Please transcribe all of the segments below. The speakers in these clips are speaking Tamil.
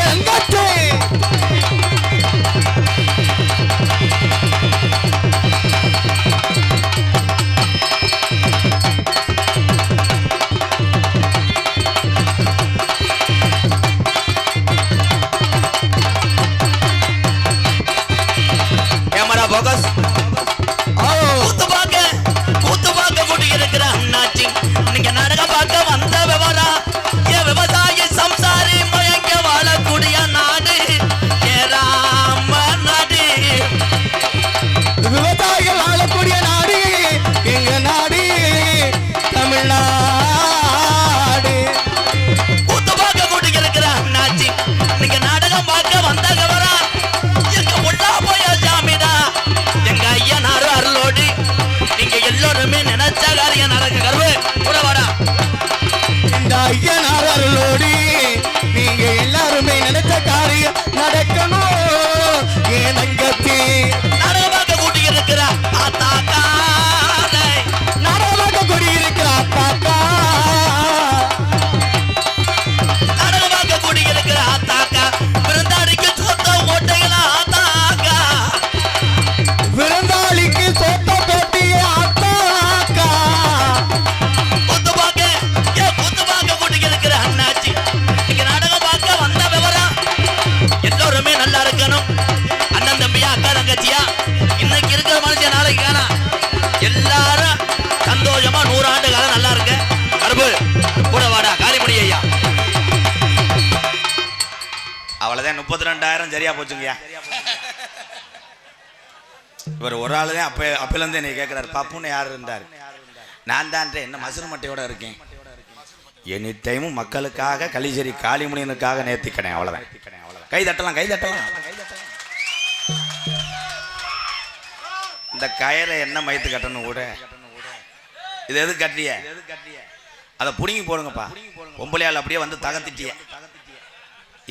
எங்கச்சே கேமரா போகஸ் கூத்து பார்க்க கூட்டி இருக்கிற அண்ணாச்சி நீங்க நாடகம் பார்க்க வந்த விவரம் என் விவசாயி சம்சாரி மயங்க வாழக்கூடிய நாடு ஏராம நாடு விவசாயிகள் ஆளக்கூடிய நாடு எங்க நாடு தமிழ்நாடு. கூத்து பார்க்க கூட்டி இருக்கிற அண்ணாச்சி நீங்க நாடகம் பார்க்க வந்த விவரம் எங்க முன்னா போய ஜாமிதா எங்க ஐயனாரு அருளோடு நீங்க எல்லோருமே நினைச்ச காரியம் நடக்க கருவு கூட வாடா. இந்த ஐயனார் அருளோடி நீங்க எல்லாருமே நினைச்ச காரியம் நடக்கணும். ஏன் தங்கச்சி நாடகமாக கூட்டி இருக்கிற ஆத்தாக்கா நாடகமாக கூடியிருக்கிற அப்பாக்கா நாடகமாக கூட்டி இருக்கிற ஆத்தாக்கா விருந்தாடிக்கு சொத்த ஓட்டைகளா ஆத்தாக்கா விருந்தாளிக்கு சொத்த போட்டிய அப்பாக்கா கூத்து பார்க்க கூட்டி இருக்கிற அண்ணாச்சி நீங்க நாடகம் பார்க்க வந்த விவரம் எல்லோருமே நல்லா இருக்கணும். அண்ணன் தம்பியா அக்கா தங்கச்சியா இன்னைக்கு இருக்கிற மனுஷன் நாளைக்கு காணா எல்லாரும் சந்தோஷமா 100 ஆண்டு காலம் நல்லா இருக்க கருப்பு கூட வாடா காளிமணி ஐயா. அவ்வளவுதான் 32,000 சரியா போச்சுங்கய்யா. இவர் ஒரு ஆளு தான் அப்பிலேருந்து என்னை கேட்கிறாரு பப்புன்னு யார் இருந்தார். நான் தான் என்ன மசுறு மட்டையோட இருக்கேன். எனி டைமும் மக்களுக்காக கலிசேரி காளிமுனியனுக்காக நேர்த்திக்கிறேன். அவ்வளவுதான். கை தட்டலாம் கை தட்டலாம். இந்த கயரை என்ன மயத்து கட்டணும் கூட இது எது கட்டிய அதை புடுங்கி போடுங்கப்பா. பொம்பளையாள் அப்படியே வந்து தகத்திட்டிய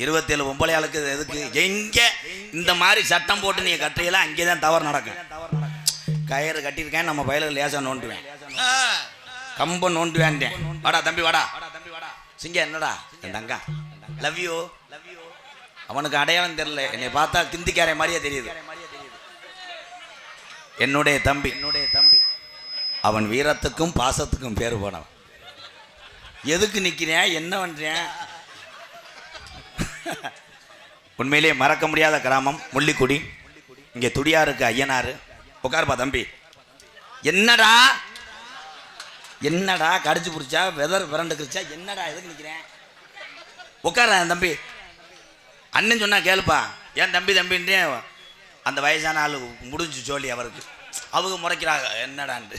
27 பொம்பளையாளுக்கு எதுக்கு எங்க இந்த மாதிரி சட்டம் போட்டு நீங்க கட்டுறீங்களா அங்கேதான் தவறு நடக்கும். கயிறு கட்டியிருக்கேன் நம்ம வயலுக்கு லேசா நோண்டுவேன் கம்ப நோண்டுவேன்ட்டேன். வாடா தம்பி வாடா சிங்க என்னடா என் தங்கா லவ் யூ. அவனுக்கு அடையாளம் தெரியல என்னை பார்த்தா கிந்திக்கார மாதிரியே தெரியுது. என்னுடைய தம்பி அவன் வீரத்துக்கும் பாசத்துக்கும் பேரு போனவன். எதுக்கு நிக்கிறேன் என்ன பண்றேன். உண்மையிலேயே மறக்க முடியாத கிராமம் முள்ளிக்குடி. இங்கே துடியாருக்கு ஐயனாரு. உட்காருப்பா தம்பி. என்னடா என்னடா கடிச்சு பிடிச்சா வெதர் விரண்டுக்குச்சா என்னடா எதுக்கு நிக்கிறேன். உட்கார தம்பி. அண்ணன் சொன்னா கேளுப்பா. ஏன் தம்பி தம்பின்றே அந்த வயசான ஆளு முடிஞ்சு சொல்லி அவருக்கு அவங்க முறைக்கிறாங்க என்னடான்ட்டு.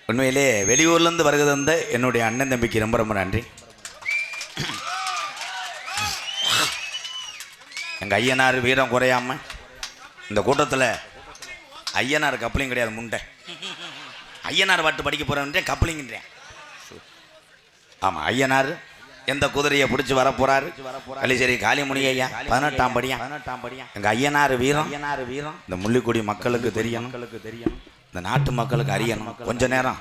உண்மையிலே வெளியூர்லேருந்து வருகிறது வந்து என்னுடைய அண்ணன் தம்பிக்கு ரொம்ப ரொம்ப நன்றி. எங்கள் ஐயனார் வீரம் குறையாம இந்த கூட்டத்தில் ஐயனார் கப்ளிங் கிடையாது முண்டை. ஐயனார் பாட்டு படிக்க போகிறேன் கப்ளிங்கிறேன். ஆமாம் ஐயனார் எந்த குதிரையை பிடிச்சி வர போறாரு கலிசேரி காளிமுனி ஐயா 18ஆம் படியா. எங்க ஐயனார் வீரம் இந்த முள்ளிக்குடி மக்களுக்கு தெரியணும். இந்த நாட்டு மக்களுக்கு அறியணும். கொஞ்ச நேரம்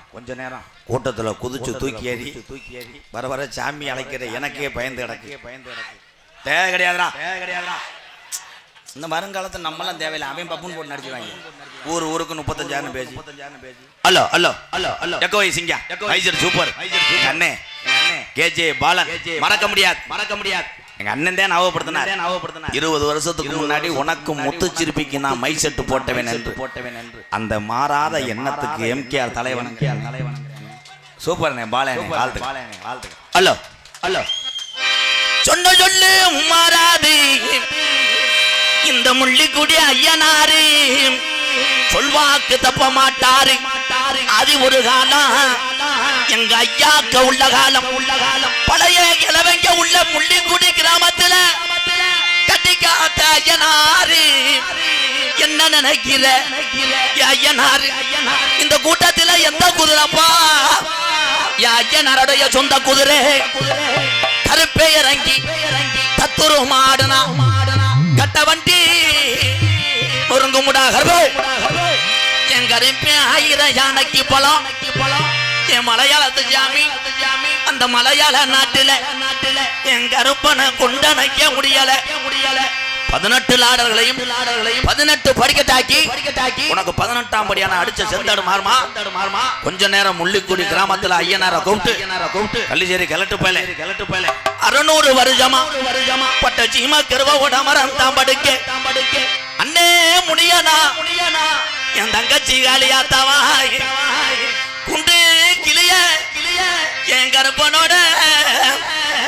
கூட்டத்தில் குதிச்சு தூக்கி ஏறி வர வர சாமி அழைக்கிற எனக்கே பயந்து கிடக்கு. தேவை கிடையாதுடா. இந்த வருங்காலத்தில் நம்மளாம் தேவையில்லை. அவன் பப்புன்னு போட்டு நடிச்சுவாங்க. ஊருக்கு 35,000 பேசி. Hello hello hello hello echo சிங்கா ஐசர் சூப்பர். அண்ணே கேஜே பாலன் மறக்க முடியாது. எங்க அண்ணன் தான் ஞாபகப்படுத்தினார். 20 வருஷத்துக்கு முன்னாடி உனக்கு முத்து சிரிப்பிக்கு நான் மை செட்டு போட்டவன் என்று அந்த மாறாத எண்ணத்துக்கு எம்கேஆர் தலைவன். சூப்பர்ண்ணே பாலனே வாழ்த்து. ஹலோ ஹலோ சொன்ன சொல்லு மாறாது இந்த முள்ளிக்குடி ஐயனாரு சொல்வாக்கு தப்ப மாட்டாரு. அது ஒரு காலம் எங்க ஐயாக்க உள்ள காலம் பழைய இளவங்க உள்ள முள்ளிக்குடி கிராமத்துல கட்டிக்காத்த ஐயனாரு என்ன நினைக்கிற ஐயனாரு இந்த கூட்டத்துல எந்த குதிரைப்பா ஐயனாருடைய சொந்த குதிரை கருப்பே இறங்கி தத்துரு மாடனா கட்ட வண்டி ஒருங்குமுடா கருப்பு என் கருப்பே 1000 யானைக்கு பழம் என் மலையாளத்து ஜாமி அந்த மலையாள நாட்டுல என் கருப்பனை கொண்டனைக்க முடியல 18 லாடர்களையும் 18 படிக்கட்டாக்கி உனக்கு 18ஆம் படியான அடிச்ச செந்தாடு மாறுமா கொஞ்ச நேரம் முள்ளிக்குடி கிராமத்துல ஐயனார கூப்பிட்டு கள்ளிச்சேரி கிளட்டு பயல 600 வருஷமா பட்ட சீமா கருவோட மரம் தான் படுக்க அண்ணே முடியனா என் தங்கச்சி காலியாத்தாவா குண்டு கிளிய என் கருப்பனோட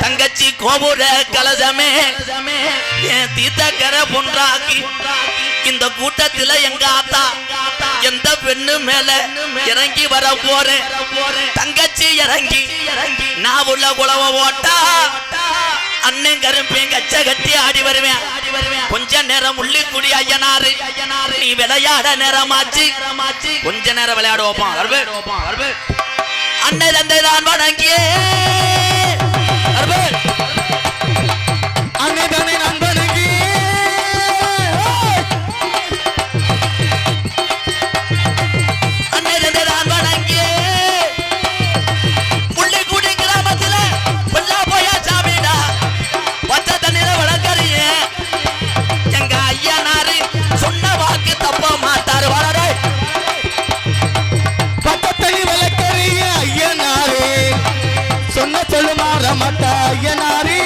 தங்கச்சி கோபுர கலசமே என் தீர்த்தக்கரை பொன்றாக்கி இந்த கூட்டத்துல எங்க ஆத்தா எந்த பெண்ணு மேல இறங்கி வர போறேன் தங்கச்சி இறங்கி நான் உள்ள குளவ ஓட்டா அண்ணன் கருப்பேன் கச்ச கட்டி ஆடி வருவேன் கொஞ்ச நேரம் உள்ளிக்குடி ஐயனாரு நீ விளையாட நேரமாச்சு கொஞ்ச நேரம் விளையாட வைப்பான் அண்ணன் தந்தை தான் வணங்கியே அன்னை தானே நான் வணங்கி அன்னை தந்தை தான் வணங்கியே முள்ளிக்குடி கிராமத்துல பொல்லா போயா சாமிடா பச்சை தண்ணில வளர்க்கறிய எங்க ஐயனாரு சொன்ன வாக்கு தப்ப மாட்டாரு வளரே பக்கத்தள்ளி வளர்க்கறிய ஐயனாரே சொன்ன சொல்லு மாற மாட்டா ஐயனாரே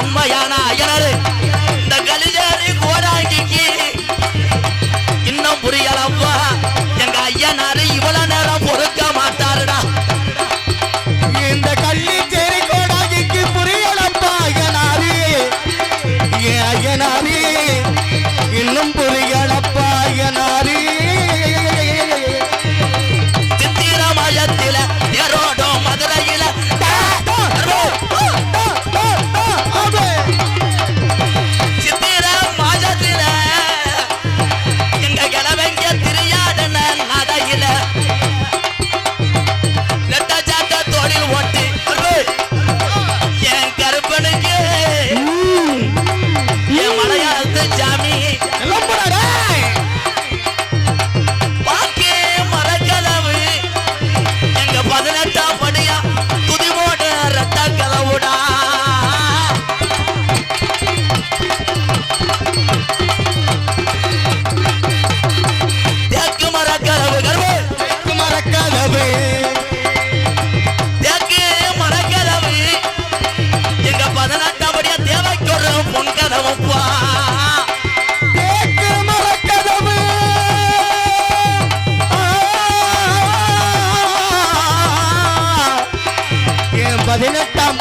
உண்மையான ஐயனாரு இந்த கலிஜாரி கோடாங்கிக்கு இன்னும் புரியலப்பா எங்க ஐயனாரு இவ்வளவு நேரம் பொறுக்க மாட்டாருடா இந்த கள்ளிச்சேரி கோடாங்கிக்கு புரியலப்பா ஐயனாரு ஏன் ஐயனாரு இன்னும் புரியலப்பா ஐயனாரு சித்திரமயத்தில ஏரோடும் மதுரையில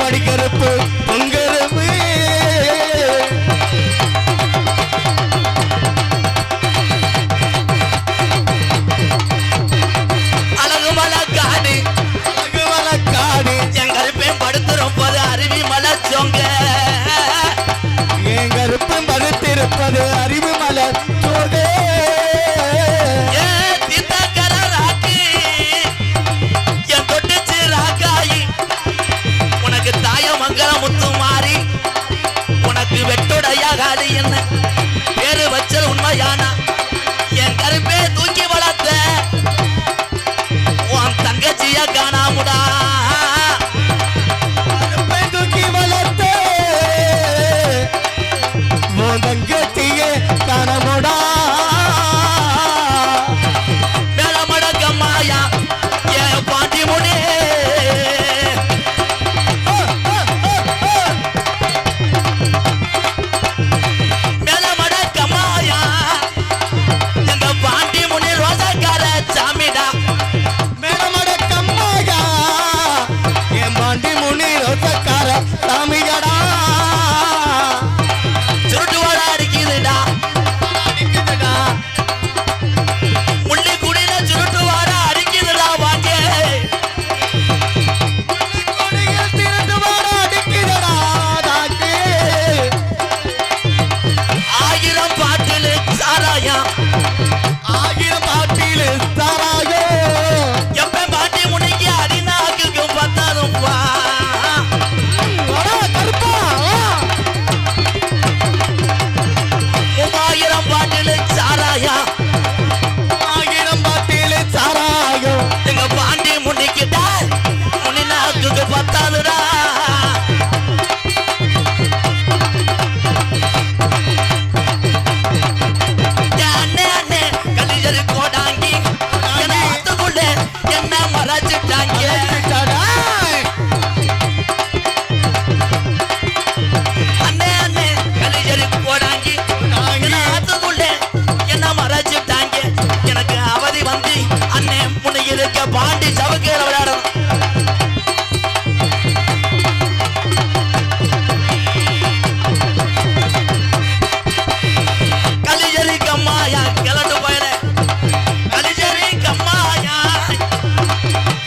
படிக்கருப்பு பொங்கருப்பு அழகு மலக்காடு என் கருப்பேன் படுத்திருப்பது அருவி மலச்சொங்க என் கருப்பேன் படுத்திருப்பது அறிவு மலர் சோகே முத்துமாரி உனக்கு வெட்டுடையா காலி என்ன பேரு வச்சல் உண்மையானா என் கருப்பே தூக்கி வளர்த்த உன் தங்கச்சிய காணாமுடா தூக்கி வளர்த்த உன் தங்கச்சிய பாண்டி சவுக்கையில விளையாடும். கலிஜரி கம்மாயா கிளட்டு போயில கலிஜரி கம்மாயா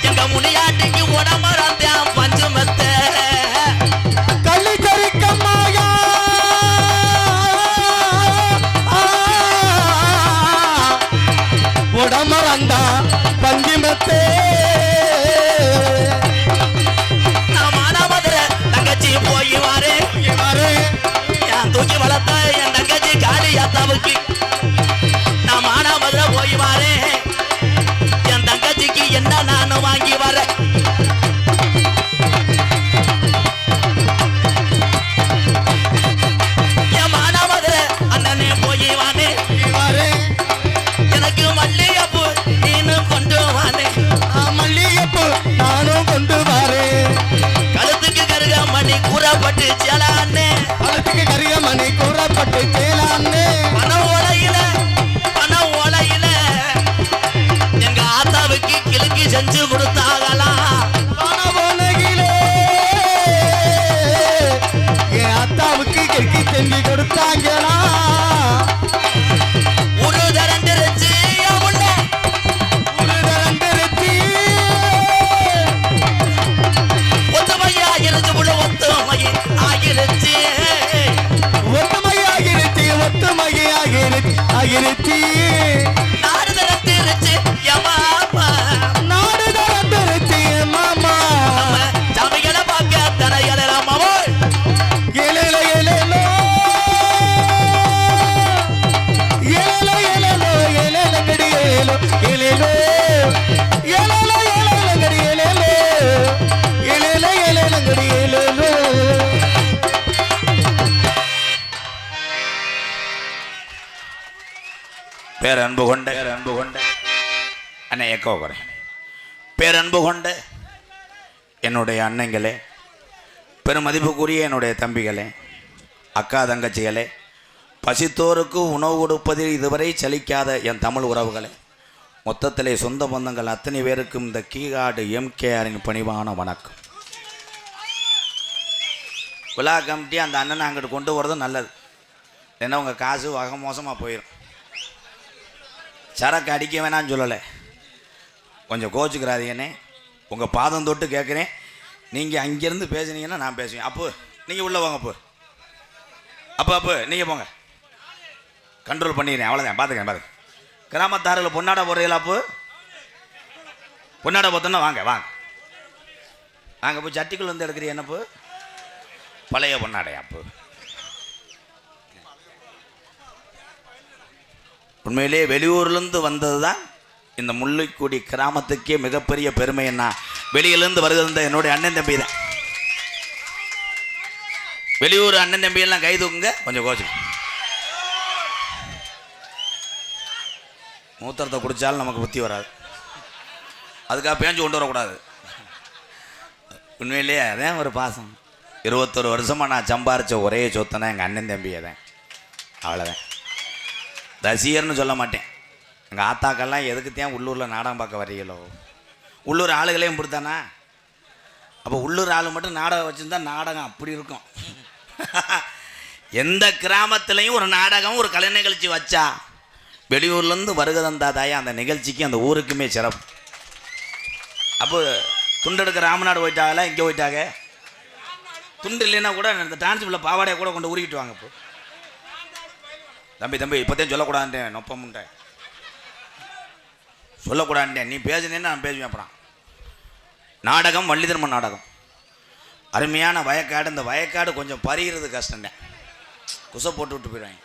எங்க முனியாட்டிக்கு உடம்புறந்தேன் பஞ்சு மெத்த கள்ளிச்சரி கம்மாயா உடமரந்தா பஞ்சிமத்தே நான் மானாமதுர தங்கச்சி போய் வாரு என் தூக்கி வளர்த்த என் தங்கச்சி காளியாத்தாவுக்கு நான் மானாமதுர போய் வாரு என் தங்கச்சிக்கு என்ன நானும் வாங்கி வரேன். என் மானாமதுர அண்ணனே போய் வானே எனக்கு மல்லிகைப்பூ நீனும் கொண்டு வானே. மல்லிகைப்பூ நானும் கொண்டு வரேன். கழுத்துக்கு கருக மணி கூறப்பட்டு சேலானே கழுத்துக்கு கருக மணி கூறப்பட்டு சேலானே பணம் ஓலையில எங்க ஆத்தாவுக்கு கிழக்கு செஞ்சு கொடுத்தாகலாம். பணவோனகிலே என் அத்தாவுக்கு கிறுக்கி செஞ்சு கொடுத்தாங்களா. ஒரு தரண்டிருச்சு உள்ள ஒரு தரண்டிருச்சு ஒத்துமையா இருச்சு உள்ள ஒத்துமை ஆகிருச்சு ஒத்துமையாகிருச்சு ஒத்துமையாகிருச்சு நாடு தரண்டிருச்சு எமாமா நாடு தரண்டிருச்சு மாமா. நம்ம சமையலை பார்க்க தரையல மாமோ ஏலேல ஏலேலோ ஏலேல ஏலேலோ ஏலேல கடி ஏலேலோ ஏலேலோ ஏலேல ஏலேல கடி ஏலேலோ ஏலேல ஏலேல கடி ஏலேலோ. பேரன்பு கொண்ட அண்ணே எக்கோ குறை பேரன்பு கொண்ட என்னுடைய அண்ணங்களே, பெருமதிப்புக்குரிய என்னுடைய தம்பிகளே, அக்கா தங்கச்சிகளே, பசித்தோருக்கு உணவு கொடுப்பதில் இதுவரை சலிக்காத என் தமிழ் உறவுகளே, மொத்தத்திலே சொந்த பந்தங்கள் அத்தனை பேருக்கும் இந்த கீகாடு எம்கேஆரின் பணிவான வணக்கம். விழா கமிட்டி அந்த அண்ணனை அங்கிட்டு கொண்டு வரதும் நல்லது. ஏன்னா உங்கள் காசு வகை மோசமாக போயிடும். சரக்கு அடிக்க வேணான்னு சொல்லலை, கொஞ்சம் கோச்சுக்கிறாதீங்கன்னே. உங்கள் பாதம் தொட்டு கேட்குறேன். நீங்கள் அங்கேருந்து பேசுனீங்கன்னா நான் பேசுவேன். அப்போ நீங்கள் உள்ளே வாங்க. அப்போ நீங்கள் போங்க, கண்ட்ரோல் பண்ணிக்கிறேன். அவ்வளோதான், பார்த்துக்கேன். கிராமத்தாரில் பொன்னாட போடுறீங்களா? அப்போ பொன்னாட போத்தோன்னா வாங்க போய் சட்டிக்குள்ள வந்து எடுக்கிறீ. என்னப்போ பழைய பொன்னாடையா? அப்போ உண்மையிலே வெளியூர்லேருந்து வந்தது தான் இந்த முல்லைக்குடி கிராமத்துக்கே மிகப்பெரிய பெருமை. என்ன வெளியிலேருந்து வருகிற என்னுடைய அண்ணன் தம்பி தான். வெளியூர் அண்ணன் தம்பியெல்லாம் கை தூக்குங்க, கொஞ்சம் கோச்சு. மூத்திரத்தை குடித்தாலும் நமக்கு புத்தி வராது, அதுக்காக பேஞ்சு கொண்டு வரக்கூடாது. உண்மையிலேயே அதான் ஒரு பாசம். 21 வருஷமாக நான் சம்பாரித்த ஒரே சொத்தனா எங்கள் அண்ணன் தம்பியை தான். அவ்வளோதான். ரசிகர்னு சொல்ல மாட்டேன். எங்கள் ஆத்தாக்கெல்லாம் எதுக்குத்தான் உள்ளூரில் நாடகம் பார்க்க வரீங்களோ? உள்ளூர் ஆளுகளையும் பிடித்தானா? அப்போ உள்ளூர் ஆள் மட்டும் நாடகம் வச்சுருந்தா நாடகம் அப்படி இருக்கும். எந்த கிராமத்துலேயும் ஒரு நாடகம், ஒரு கலை நிகழ்ச்சி வச்சா வெளியூர்லேருந்து வருகை தந்தாதாயா அந்த நிகழ்ச்சிக்கு, அந்த ஊருக்குமே சிறப்பு. அப்போ துண்டெடுக்க ராமநாடு போயிட்டாங்களா? இங்கே போயிட்டாங்க. துண்டு இல்லைன்னா கூட இந்த டான்ஸ் உள்ள பாவாடையை கூட கொண்டு உருகிட்டு வாங்க. இப்போ தம்பி இப்போத்தையும் சொல்லக்கூடாதுன்றேன், நொப்பமுண்டேன் சொல்லக்கூடாதுன்றேன். நீ பேசுனேன்னு நான் பேசுவேன். அப்புறம் நாடகம், வள்ளிதர்ம நாடகம், அருமையான வயக்காடு. இந்த வயக்காடு கொஞ்சம் பறிகிறது கஷ்டம்தான், குசை போட்டு விட்டு போயிடுவாங்க.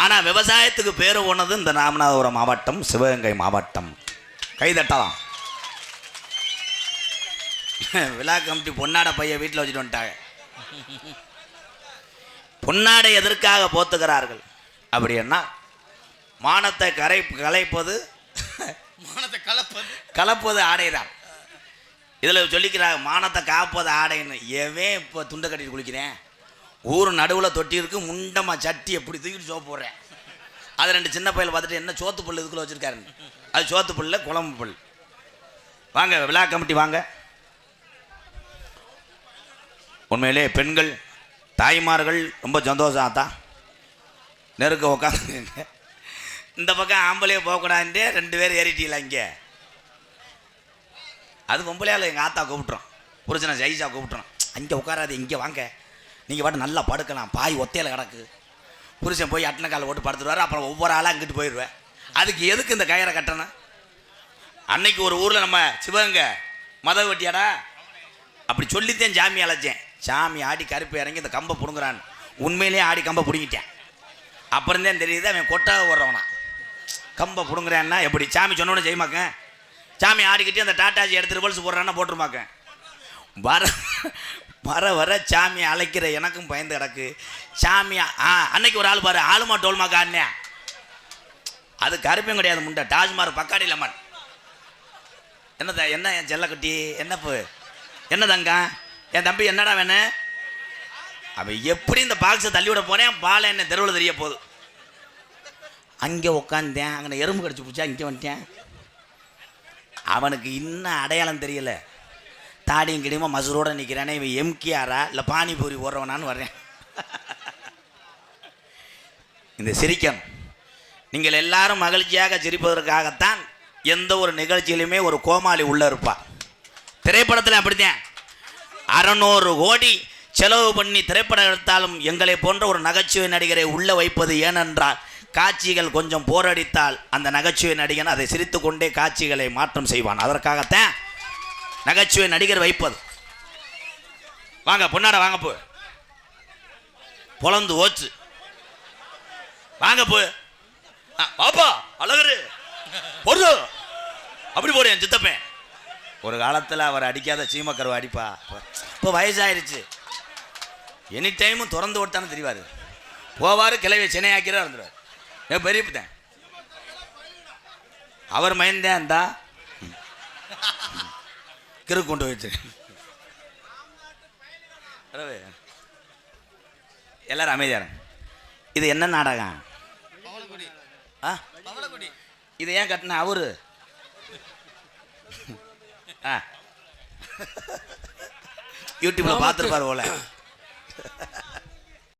ஆனால் விவசாயத்துக்கு பேர் போனது இந்த ராமநாதபுரம் மாவட்டம், சிவகங்கை மாவட்டம். கைதட்டலாம். விழா கமிட்டி பொன்னாடை பைய வீட்டில் வச்சுட்டு வந்துட்டாங்க. பொன்னாடை எதற்காக போத்துகிறார்கள் அப்படின்னா, மானத்தை கலைப்பது கலப்பது ஆடைதான். இதில் சொல்லிக்கிறாங்க மானத்தை காப்பது ஆடைன்னு. ஏன் இப்போ துண்டை கட்டிட்டு குளிக்கிறேன்? ஊர் நடுவில் தொட்டி இருக்கு, முண்டமாக சட்டி எப்படி தூக்கிட்டு சோப்பு போடுறேன். அது 2 சின்ன பையில பார்த்துட்டு என்ன சோத்து புல் இதுக்குள்ள வச்சிருக்காருன்னு. அது சோத்து புல்ல குழம்பு புல். வாங்க விழா கமிட்டி வாங்க. உண்மையிலே பெண்கள் தாய்மார்கள் ரொம்ப சந்தோஷம் தான். நெருக்க உட்காந்துங்க. இந்த பக்கம் ஆம்பளையே போகக்கூடாதுன்ட்டு 2 பேர் ஏறிட்டீங்களா இங்கே. அது பொம்பளையால் எங்கள் ஆத்தா கூப்பிட்றோம், புருஷனை ஜெயிச்சா கூப்பிட்றோம். அங்கே உட்காராது, இங்கே வாங்க, நீங்கள் பாட்டு நல்லா படுக்கலாம், பாய் ஒத்தையில் கிடக்கு. புருஷன் போய் அட்டனை காலை போட்டு படுத்துருவார். அப்புறம் ஒவ்வொரு ஆளாக அங்கிட்டு போயிடுவேன். அதுக்கு எதுக்கு இந்த கயிறை கட்டணும்? அன்னைக்கு ஒரு ஊரில் நம்ம சிவகங்கை மத வெட்டியாடா அப்படி சொல்லித்தேன் சாமி அழைச்சேன். சாமி ஆடி கருப்பு இறங்கி இந்த கம்பை பிடுங்குறான்னு உண்மையிலேயே ஆடி கம்பை பிடுங்கிட்டேன். அப்புறம்தான் தெரியுது அவன் கொட்டாக ஓடுறவனா. கம்பை பிடுங்குறான்னா எப்படி சாமி சொன்னோன்னு செய்யமாக்க. சாமி ஆடிக்கிட்டே அந்த டாட்டாஜி எடுத்து ரிவல்ஸ் போடுறான்னா போட்டுருமாக்க. வர வர வர சாமி அழைக்கிற எனக்கும் பயந்து கிடக்கு. சாமி அன்னைக்கு ஒரு ஆள் பாரு ஆளுமா டோல்மாக்கா அண்ணே. அது கருப்பையும் கிடையாது முண்டை, டாஜ்மார் பக்காடி லெமன். என்னதா என்ன என் செல்லக்குட்டி என்னப்பு என்ன தங்க என் தம்பி என்னடா வேணும்? அவன் எப்படி இந்த பாக்ஸை தள்ளி விட போனேன். பாலை என்ன தெருவில் தெரிய போகுது. அங்கே உட்காந்தேன், அங்கே எறும்பு கடிச்சு போச்சா இங்கே வந்துட்டேன். அவனுக்கு இன்னும் அடையாளம் தெரியல. தாடியும் கிடையுமா மசூரோடு நிற்கிறானே, இவன் எம்கிஆரா இல்லை பானிபூரி ஓடுறவனான்னு வர்றேன். இந்த சிரிக்கணும். நீங்கள் எல்லாரும் மகிழ்ச்சியாக சிரிப்பதற்காகத்தான் எந்த ஒரு நிகழ்ச்சியிலுமே ஒரு கோமாளி உள்ளே இருப்பார். திரைப்படத்தில் அப்படித்தான் 600 கோடி செலவு பண்ணி திரைப்படம் எடுத்தாலும் எங்களை போன்ற ஒரு நகைச்சுவை நடிகரை உள்ளே வைப்பது ஏனென்றால் காட்சிகள் கொஞ்சம் போரடித்தால் அந்த நகைச்சுவை நடிகன் அதை சிரித்து கொண்டே காட்சிகளை மாற்றம் செய்வான். அதற்காகத்தான் நகைச்சுவை நடிகர் வைப்பது. வாங்க பொன்னாட வாங்க போ பொழந்து ஓச்சு வாங்க போ பாப்பா அழகரு பொறு அப்படி போடு என் சித்தப்பேன். ஒரு காலத்தில் அவர் அடிக்காத சீமக்கருவை அடிப்பா. இப்போ வயசாயிருச்சு. எனி டைமும் திறந்து விட்டான்னு தெரிவார். போவார் கிளவியை சென்னையாக்கிறா இருந்துருவார். என் பெரியப்பேன் அவர் மயந்தேன் இருந்தா கிரு கொண்டு போயிடுச்சு. எல்லாரும் அமைதியாரு. இது என்ன நாடகம்? இது ஏன் கட்டின அவரு? யூடியூப்ல பார்த்துருப்பாரு போல.